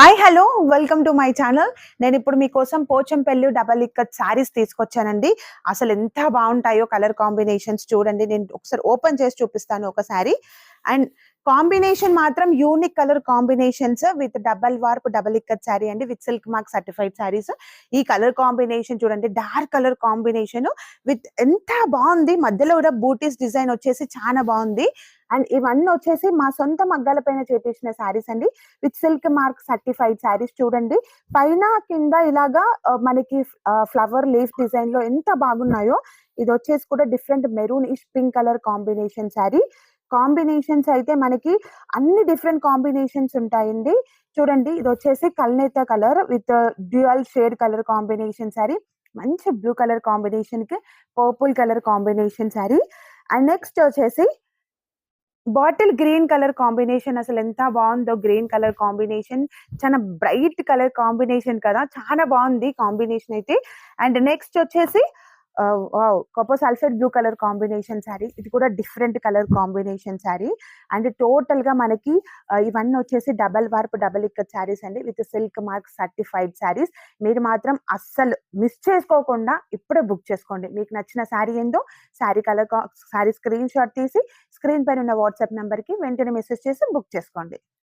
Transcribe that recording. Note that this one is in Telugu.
Hi hello welcome to my channel. నేను ఇప్పుడు మీకోసం పోచంపల్లి డబల్ ఇక్కత్ శారీస్ తీసుకొచ్చానండి. అసలు ఎంత బాగుంటాయో కలర్ కాంబినేషన్స్ చూడండి. నేను ఒకసారి ఓపెన్ చేసి చూపిస్తాను ఒక శారీ. అండ్ కాంబినేషన్ మాత్రం unique colour combinations with double warp double ikat sari అండి, with silk mark certified saris. ఈ కలర్ కాంబినేషన్ చూడండి, డార్క్ కలర్ కాంబినేషన్ విత్ ఎంత బాగుంది. మధ్యలో కూడా బూటీస్ డిజైన్ వచ్చేసి చాలా బాగుంది. అండ్ ఇవన్నీ వచ్చేసి మా సొంత మగ్గాల పైన చేపించిన శారీస్ అండి, with silk mark certified saris. చూడండి, పైన కింద ఇలాగా మనకి ఫ్లవర్ లీఫ్ డిజైన్ లో ఎంత బాగున్నాయో. ఇది వచ్చేసి కూడా different maroonish pink colour combination sari. Combinations అయితే మనకి అన్ని డిఫరెంట్ కాంబినేషన్స్ ఉంటాయండి. చూడండి, ఇది వచ్చేసి Kalnetha colour with dual shade colour combination sari. మంచి బ్లూ కలర్ కాంబినేషన్ కి purple colour combination sari. And next వచ్చేసి బాటిల్ గ్రీన్ కలర్ కాంబినేషన్. అసలు ఎంత బాగుందో గ్రీన్ కలర్ కాంబినేషన్. చాలా బ్రైట్ కలర్ కాంబినేషన్ కదా, చాలా బాగుంది కాంబినేషన్ అయితే. అండ్ నెక్స్ట్ వచ్చేసి copper sulphate blue colour combination sari. ఇది కూడా different colour combination sari. And total గా మనకి ఇవన్నీ వచ్చేసి double warp double ikat saris అండి, with silk mark certified saris. మీరు మాత్రం అస్సలు మిస్ చేసుకోకుండా ఇప్పుడే బుక్ చేసుకోండి. మీకు నచ్చిన శారీ ఏందో sari colour sari screen shot తీసి స్క్రీన్ పైన ఉన్న వాట్సాప్ నెంబర్ కి వెంటనే మెసేజ్ చేసి బుక్ చేసుకోండి.